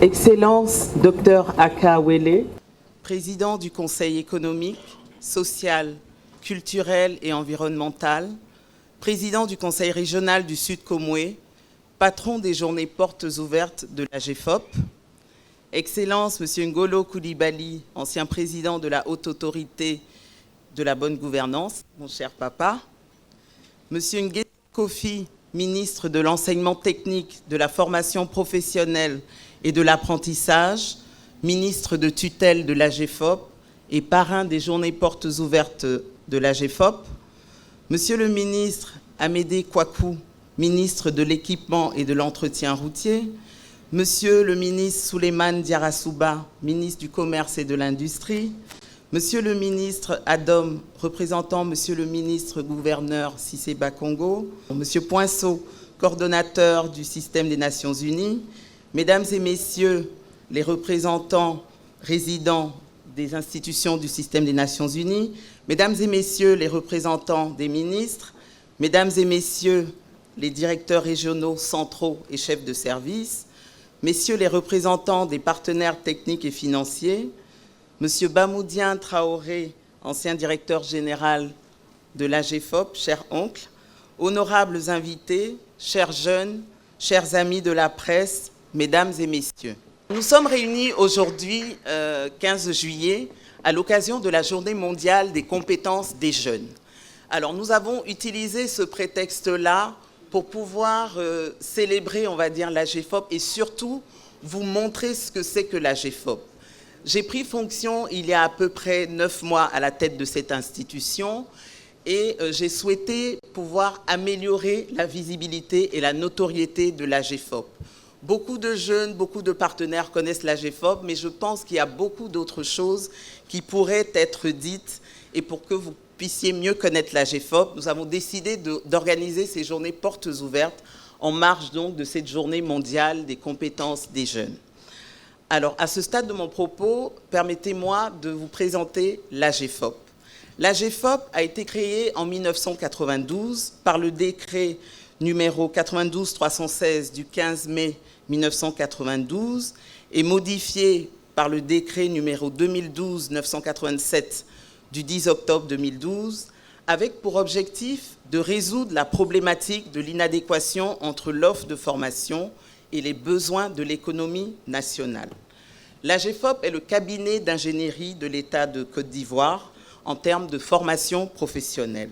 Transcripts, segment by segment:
Excellence Dr Aka Wele, président du Conseil économique, social, culturel et environnemental, président du Conseil régional du Sud Comoué, patron des journées portes ouvertes de la GFOP, Excellence Monsieur Ngolo Coulibaly, ancien président de la Haute Autorité de la Bonne Gouvernance, mon cher papa, Monsieur Nguessan Kofi, ministre de l'Enseignement technique, de la formation professionnelle et de l'apprentissage, ministre de tutelle de la GFOP et parrain des journées portes ouvertes de la GFOP, Monsieur le ministre Amédée Kouakou, ministre de l'Équipement et de l'Entretien routier, Monsieur le ministre Souleymane Diarra-Souba, ministre du Commerce et de l'Industrie, Monsieur le ministre Adom, représentant Monsieur le ministre gouverneur Cissé Bakongo, Monsieur Poinceau, coordonnateur du système des Nations Unies, Mesdames et Messieurs les représentants résidents des institutions du système des Nations Unies, Mesdames et Messieurs les représentants des ministres, Mesdames et Messieurs les directeurs régionaux, centraux et chefs de service, Messieurs les représentants des partenaires techniques et financiers, Monsieur Bamoudien Traoré, ancien directeur général de la GFOP, cher oncle, honorables invités, chers jeunes, chers amis de la presse, mesdames et messieurs. Nous sommes réunis aujourd'hui, 15 juillet, à l'occasion de la Journée mondiale des compétences des jeunes. Alors, nous avons utilisé ce prétexte-là pour pouvoir célébrer, on va dire, la GFOP et surtout vous montrer ce que c'est que la GFOP. J'ai pris fonction il y a à peu près 9 mois à la tête de cette institution et j'ai souhaité pouvoir améliorer la visibilité et la notoriété de la GFOP. Beaucoup de jeunes, beaucoup de partenaires connaissent la GFOP, mais je pense qu'il y a beaucoup d'autres choses qui pourraient être dites. Et pour que vous puissiez mieux connaître la GFOP, nous avons décidé d'organiser ces journées portes ouvertes en marge donc de cette journée mondiale des compétences des jeunes. Alors, à ce stade de mon propos, permettez-moi de vous présenter la GFOP. La GFOP a été créée en 1992 par le décret numéro 92-316 du 15 mai 1992 et modifié par le décret numéro 2012-987 du 10 octobre 2012, avec pour objectif de résoudre la problématique de l'inadéquation entre l'offre de formation et les besoins de l'économie nationale. La GFOP est le cabinet d'ingénierie de l'État de Côte d'Ivoire en termes de formation professionnelle.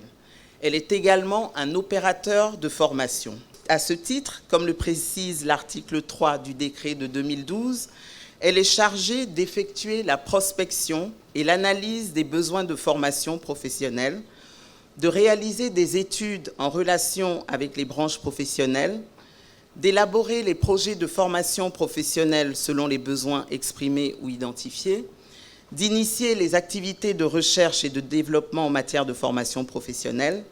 Elle est également un opérateur de formation. À ce titre, comme le précise l'article 3 du décret de 2012, elle est chargée d'effectuer la prospection et l'analyse des besoins de formation professionnelle, de réaliser des études en relation avec les branches professionnelles, d'élaborer les projets de formation professionnelle selon les besoins exprimés ou identifiés, d'initier les activités de recherche et de développement en matière de formation professionnelle,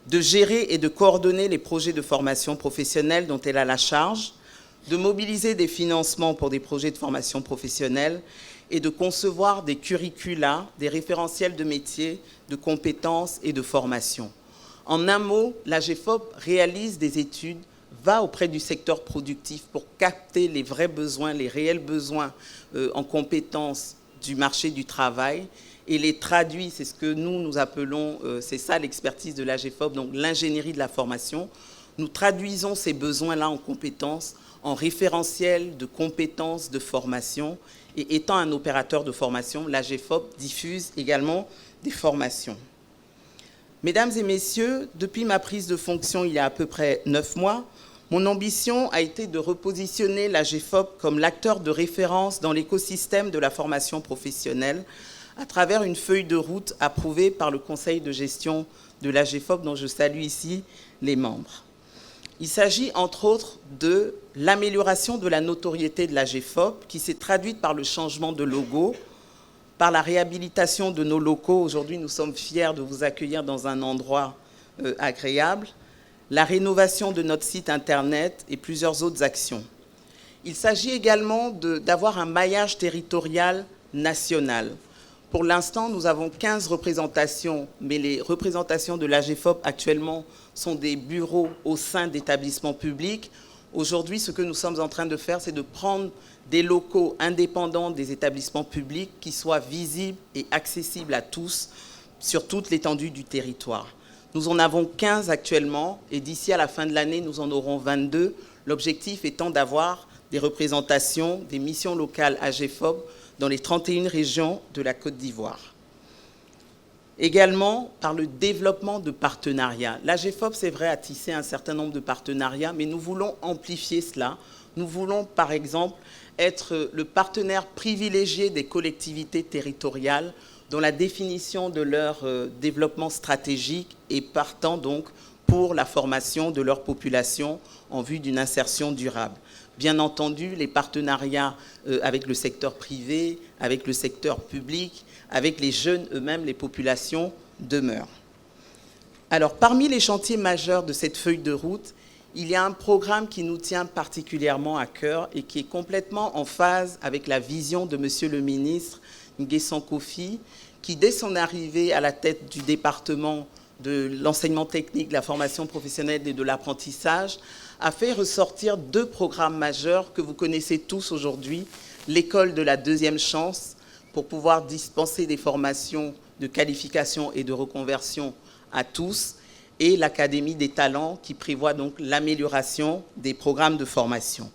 de gérer et de coordonner les projets de formation professionnelle dont elle a la charge, de mobiliser des financements pour des projets de formation professionnelle et de concevoir des curricula, des référentiels de métiers, de compétences et de formation. En un mot, la GFOP réalise des études, va auprès du secteur productif pour capter les vrais besoins, les réels besoins en compétences du marché du travail et les traduit, c'est ce que nous appelons, c'est ça l'expertise de la GFOP, donc l'ingénierie de la formation. Nous traduisons ces besoins-là en compétences, en référentiels de compétences de formation et étant un opérateur de formation, la GFOP diffuse également des formations. Mesdames et messieurs, depuis ma prise de fonction il y a à peu près 9 mois, mon ambition a été de repositionner la GFOP comme l'acteur de référence dans l'écosystème de la formation professionnelle à travers une feuille de route approuvée par le conseil de gestion de la GFOP dont je salue ici les membres. Il s'agit entre autres de l'amélioration de la notoriété de la GFOP qui s'est traduite par le changement de logo, par la réhabilitation de nos locaux. Aujourd'hui, nous sommes fiers de vous accueillir dans un endroit agréable, la rénovation de notre site Internet et plusieurs autres actions. Il s'agit également d'avoir un maillage territorial national. Pour l'instant, nous avons 15 représentations, mais les représentations de la GFOP actuellement sont des bureaux au sein d'établissements publics. Aujourd'hui, ce que nous sommes en train de faire, c'est de prendre des locaux indépendants des établissements publics qui soient visibles et accessibles à tous sur toute l'étendue du territoire. Nous en avons 15 actuellement et d'ici à la fin de l'année, nous en aurons 22. L'objectif étant d'avoir des représentations des missions locales AGEFOP dans les 31 régions de la Côte d'Ivoire. Également, par le développement de partenariats. L'AGEFOP, c'est vrai, a tissé un certain nombre de partenariats, mais nous voulons amplifier cela. Nous voulons, par exemple, être le partenaire privilégié des collectivités territoriales dans la définition de leur développement stratégique et partant donc pour la formation de leur population en vue d'une insertion durable. Bien entendu, les partenariats avec le secteur privé, avec le secteur public, avec les jeunes eux-mêmes, les populations demeurent. Alors, parmi les chantiers majeurs de cette feuille de route, il y a un programme qui nous tient particulièrement à cœur et qui est complètement en phase avec la vision de Monsieur le ministre Nguessan Kofi, qui, dès son arrivée à la tête du département de l'enseignement technique, de la formation professionnelle et de l'apprentissage, a fait ressortir 2 programmes majeurs que vous connaissez tous aujourd'hui, l'école de la deuxième chance, pour pouvoir dispenser des formations de qualification et de reconversion à tous, et l'Académie des talents, qui prévoit donc l'amélioration des programmes de formation.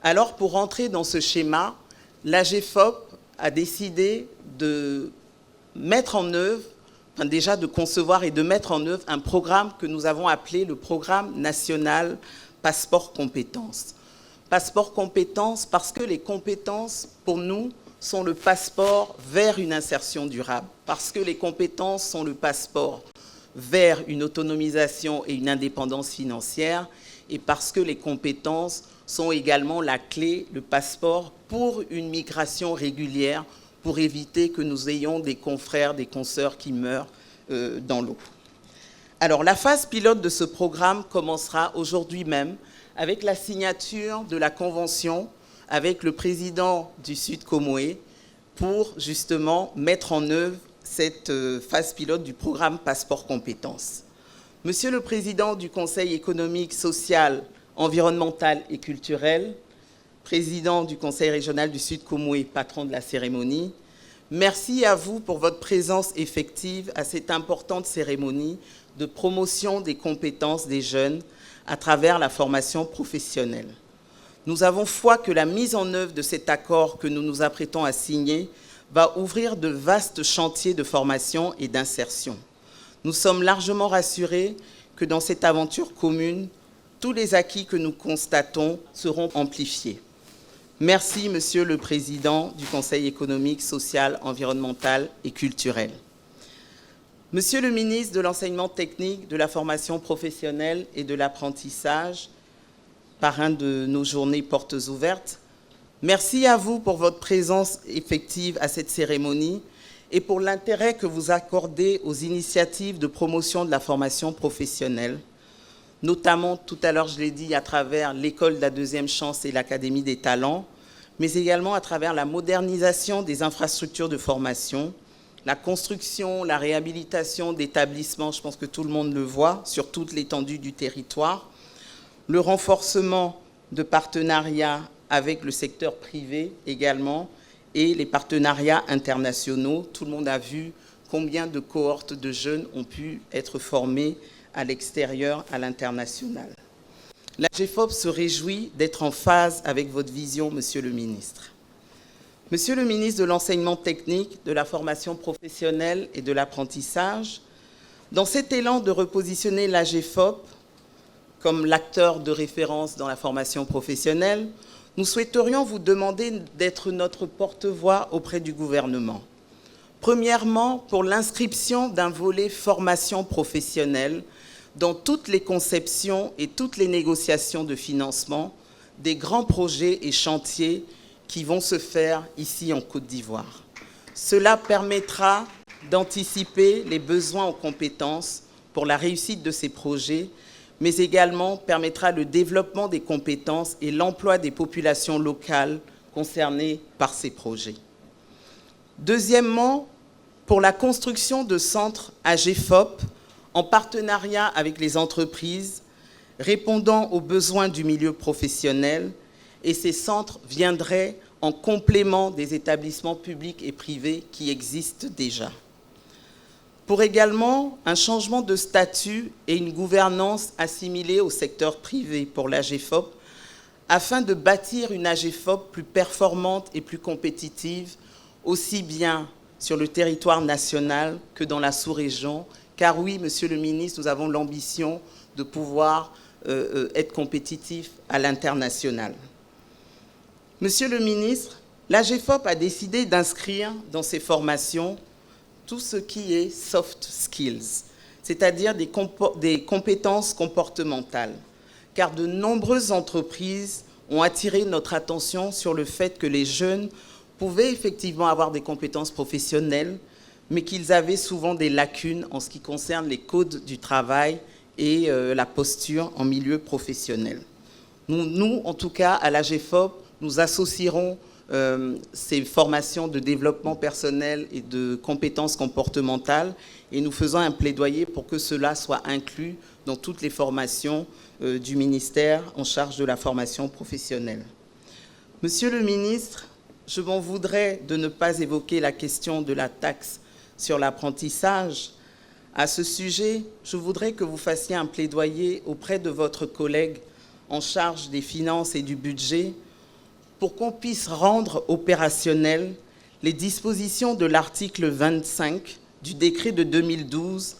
Alors, pour rentrer dans ce schéma, l'AGEFOP a décidé de mettre en œuvre, enfin déjà de concevoir et de mettre en œuvre un programme que nous avons appelé le programme national Passeport Compétences. Passeport Compétences parce que les compétences, pour nous, sont le passeport vers une insertion durable, parce que les compétences sont le passeport vers une autonomisation et une indépendance financière, et parce que les compétences sont également la clé, le passeport pour une migration régulière, pour éviter que nous ayons des confrères, des consoeurs qui meurent dans l'eau. Alors, la phase pilote de ce programme commencera aujourd'hui même avec la signature de la convention avec le président du Sud Comoé pour justement mettre en œuvre cette phase pilote du programme Passeport Compétences. Monsieur le Président du Conseil économique, social, environnemental et culturel, président du Conseil régional du Sud Comoé, patron de la cérémonie, merci à vous pour votre présence effective à cette importante cérémonie de promotion des compétences des jeunes à travers la formation professionnelle. Nous avons foi que la mise en œuvre de cet accord que nous nous apprêtons à signer va ouvrir de vastes chantiers de formation et d'insertion. Nous sommes largement rassurés que dans cette aventure commune, tous les acquis que nous constatons seront amplifiés. Merci, Monsieur le Président du Conseil économique, social, environnemental et culturel. Monsieur le ministre de l'Enseignement technique, de la formation professionnelle et de l'apprentissage, parrain de nos journées portes ouvertes, merci à vous pour votre présence effective à cette cérémonie et pour l'intérêt que vous accordez aux initiatives de promotion de la formation professionnelle, notamment, tout à l'heure je l'ai dit, à travers l'école de la deuxième chance et l'Académie des talents, mais également à travers la modernisation des infrastructures de formation, la construction, la réhabilitation d'établissements, je pense que tout le monde le voit, sur toute l'étendue du territoire, le renforcement de partenariats avec le secteur privé également, et les partenariats internationaux. Tout le monde a vu combien de cohortes de jeunes ont pu être formés à l'extérieur, à l'international. L'AGEFOP se réjouit d'être en phase avec votre vision, Monsieur le ministre. Monsieur le ministre de l'Enseignement technique, de la formation professionnelle et de l'apprentissage, dans cet élan de repositionner l'AGEFOP comme l'acteur de référence dans la formation professionnelle, nous souhaiterions vous demander d'être notre porte-voix auprès du gouvernement. Premièrement, pour l'inscription d'un volet formation professionnelle dans toutes les conceptions et toutes les négociations de financement des grands projets et chantiers qui vont se faire ici en Côte d'Ivoire. Cela permettra d'anticiper les besoins en compétences pour la réussite de ces projets, mais également permettra le développement des compétences et l'emploi des populations locales concernées par ces projets. Deuxièmement, pour la construction de centres AGEFOP en partenariat avec les entreprises répondant aux besoins du milieu professionnel, et ces centres viendraient en complément des établissements publics et privés qui existent déjà. Pour également un changement de statut et une gouvernance assimilée au secteur privé pour l'AGEFOP, afin de bâtir une AGEFOP plus performante et plus compétitive, aussi bien sur le territoire national que dans la sous-région. Car oui, Monsieur le ministre, nous avons l'ambition de pouvoir être compétitifs à l'international. Monsieur le ministre, l'AGEFOP a décidé d'inscrire dans ses formations tout ce qui est soft skills, c'est-à-dire des compétences comportementales, car de nombreuses entreprises ont attiré notre attention sur le fait que les jeunes pouvaient effectivement avoir des compétences professionnelles, mais qu'ils avaient souvent des lacunes en ce qui concerne les codes du travail et la posture en milieu professionnel. Nous, en tout cas, à l'AGEFOP, nous associerons ces formations de développement personnel et de compétences comportementales et nous faisons un plaidoyer pour que cela soit inclus dans toutes les formations du ministère en charge de la formation professionnelle. Monsieur le ministre, je m'en voudrais de ne pas évoquer la question de la taxe sur l'apprentissage. À ce sujet, je voudrais que vous fassiez un plaidoyer auprès de votre collègue en charge des finances et du budget pour qu'on puisse rendre opérationnelles les dispositions de l'article 25 du décret de 2012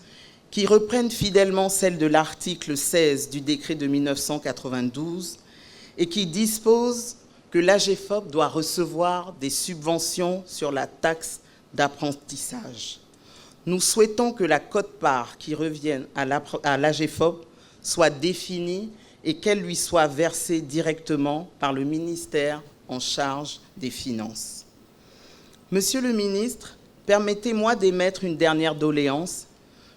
qui reprennent fidèlement celles de l'article 16 du décret de 1992 et qui disposent que l'AGEFOP doit recevoir des subventions sur la taxe d'apprentissage. Nous souhaitons que la quote-part qui revienne à l'AGEFOP soit définie et qu'elle lui soit versée directement par le ministère en charge des finances. Monsieur le ministre, permettez-moi d'émettre une dernière doléance.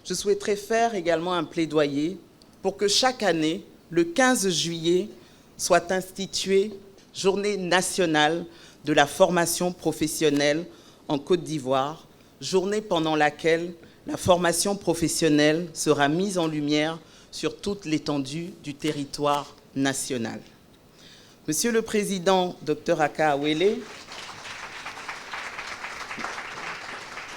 Je souhaiterais faire également un plaidoyer pour que chaque année, le 15 juillet, soit instituée Journée nationale de la formation professionnelle en Côte d'Ivoire, journée pendant laquelle la formation professionnelle sera mise en lumière sur toute l'étendue du territoire national. Monsieur le Président, Dr Aka Awele,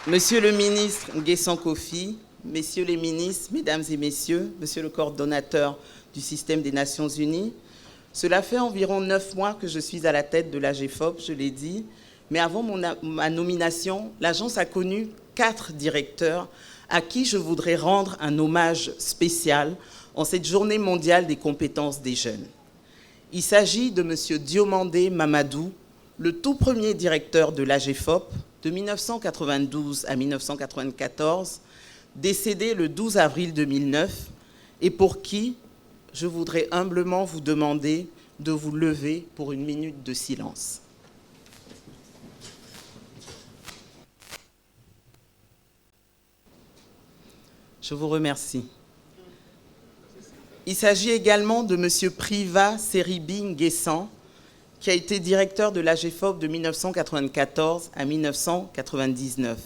Monsieur le ministre Nguessan Kofi, Messieurs les ministres, Mesdames et Messieurs, Monsieur le coordonnateur du système des Nations Unies, cela fait environ 9 mois que je suis à la tête de l'AGEFOP, je l'ai dit, mais avant ma nomination, l'agence a connu 4 directeurs à qui je voudrais rendre un hommage spécial en cette journée mondiale des compétences des jeunes. Il s'agit de M. Diomandé Mamadou, le tout premier directeur de l'AGEFOP, de 1992 à 1994, décédé le 12 avril 2009, et pour qui je voudrais humblement vous demander de vous lever pour une minute de silence. Je vous remercie. Il s'agit également de M. Priva Seribi Nguessan, qui a été directeur de l'AGEFOP de 1994 à 1999.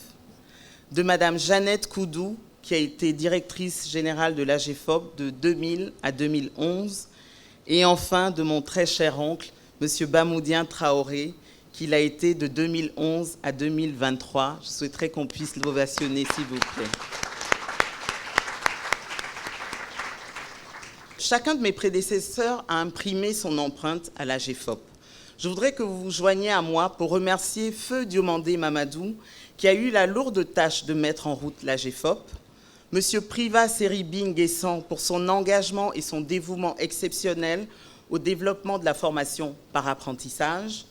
De Mme Jeannette Koudou, qui a été directrice générale de l'AGEFOP de 2000 à 2011. Et enfin, de mon très cher oncle, M. Bamoudien Traoré, qui l'a été de 2011 à 2023. Je souhaiterais qu'on puisse l'ovationner, s'il vous plaît. Chacun de mes prédécesseurs a imprimé son empreinte à l'AGEFOP. Je voudrais que vous vous joigniez à moi pour remercier Feu Diomandé Mamadou, qui a eu la lourde tâche de mettre en route l'AGEFOP, M. Priva Seribi Nguessan pour son engagement et son dévouement exceptionnel au développement de la formation par apprentissage,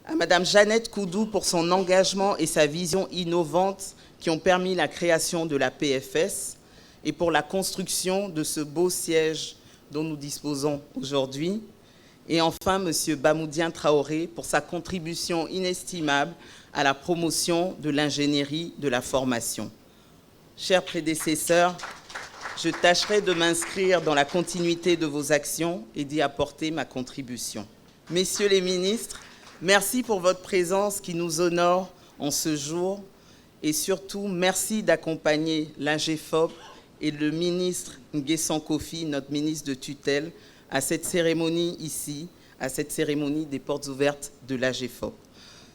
à Mme Jeannette Koudou pour son engagement et sa vision innovante qui ont permis la création de la PFS et pour la construction de ce beau siège dont nous disposons aujourd'hui. Et enfin, M. Bamoudien Traoré pour sa contribution inestimable à la promotion de l'ingénierie de la formation. Chers prédécesseurs, je tâcherai de m'inscrire dans la continuité de vos actions et d'y apporter ma contribution. Messieurs les ministres, merci pour votre présence qui nous honore en ce jour et surtout merci d'accompagner l'AGEFOP et le ministre Nguessan Kofi, notre ministre de tutelle, à cette cérémonie ici, à cette cérémonie des portes ouvertes de l'AGEFOP.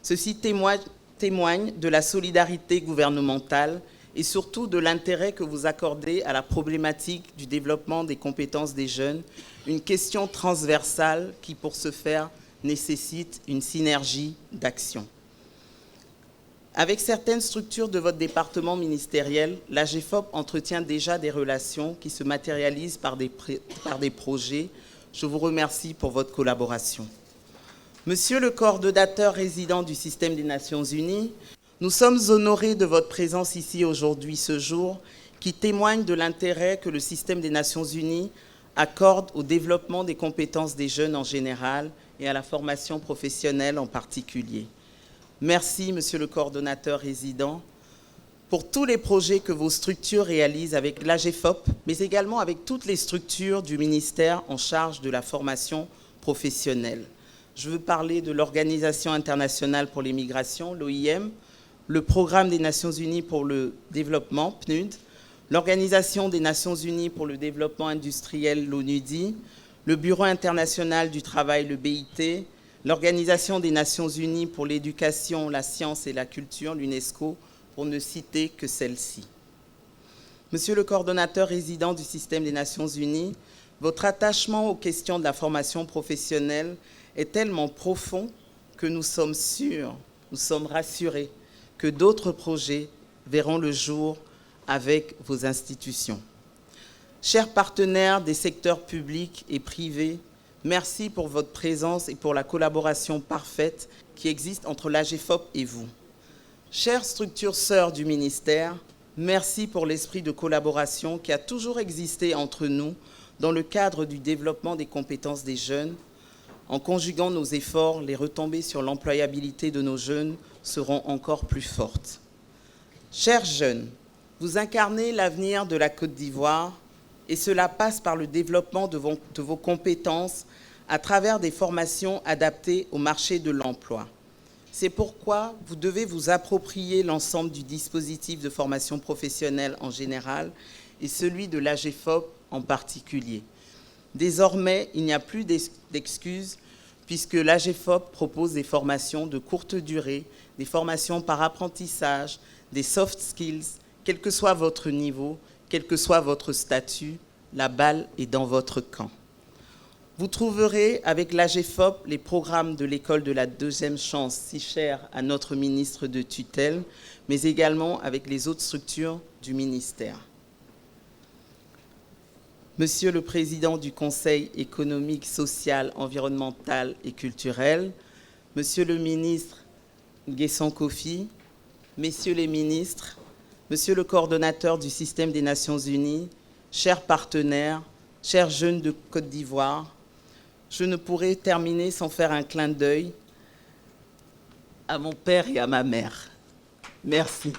Ceci témoigne de la solidarité gouvernementale et surtout de l'intérêt que vous accordez à la problématique du développement des compétences des jeunes, une question transversale qui, pour ce faire, nécessite une synergie d'action. Avec certaines structures de votre département ministériel, l'AGEFOP entretient déjà des relations qui se matérialisent par des projets. Je vous remercie pour votre collaboration. Monsieur le coordonnateur résident du système des Nations Unies, nous sommes honorés de votre présence ici aujourd'hui, ce jour, qui témoigne de l'intérêt que le système des Nations Unies accorde au développement des compétences des jeunes en général et à la formation professionnelle en particulier. Merci, monsieur le coordonnateur résident, pour tous les projets que vos structures réalisent avec l'AGEFOP, mais également avec toutes les structures du ministère en charge de la formation professionnelle. Je veux parler de l'Organisation internationale pour les migrations, l'OIM, le Programme des Nations Unies pour le développement, PNUD, l'Organisation des Nations Unies pour le développement industriel, l'ONUDI, le Bureau international du travail, le BIT, l'Organisation des Nations Unies pour l'éducation, la science et la culture, l'UNESCO, pour ne citer que celle-ci. Monsieur le coordonnateur résident du système des Nations Unies, votre attachement aux questions de la formation professionnelle est tellement profond que nous sommes sûrs, nous sommes rassurés que d'autres projets verront le jour avec vos institutions. Chers partenaires des secteurs publics et privés, merci pour votre présence et pour la collaboration parfaite qui existe entre l'AGEFOP et vous. Chères structures sœurs du ministère, merci pour l'esprit de collaboration qui a toujours existé entre nous dans le cadre du développement des compétences des jeunes. En conjuguant nos efforts, les retombées sur l'employabilité de nos jeunes seront encore plus fortes. Chers jeunes, vous incarnez l'avenir de la Côte d'Ivoire et cela passe par le développement de vos compétences à travers des formations adaptées au marché de l'emploi. C'est pourquoi vous devez vous approprier l'ensemble du dispositif de formation professionnelle en général et celui de l'AGEFOP en particulier. Désormais, il n'y a plus d'excuses puisque l'AGEFOP propose des formations de courte durée, des formations par apprentissage, des soft skills, quel que soit votre niveau, quel que soit votre statut, la balle est dans votre camp. Vous trouverez avec l'AGEFOP les programmes de l'école de la deuxième chance, si chère à notre ministre de tutelle, mais également avec les autres structures du ministère. Monsieur le Président du Conseil économique, social, environnemental et culturel, Monsieur le ministre Nguessan Kofi, Messieurs les ministres, Monsieur le coordonnateur du système des Nations Unies, chers partenaires, chers jeunes de Côte d'Ivoire, je ne pourrais terminer sans faire un clin d'œil à mon père et à ma mère. Merci.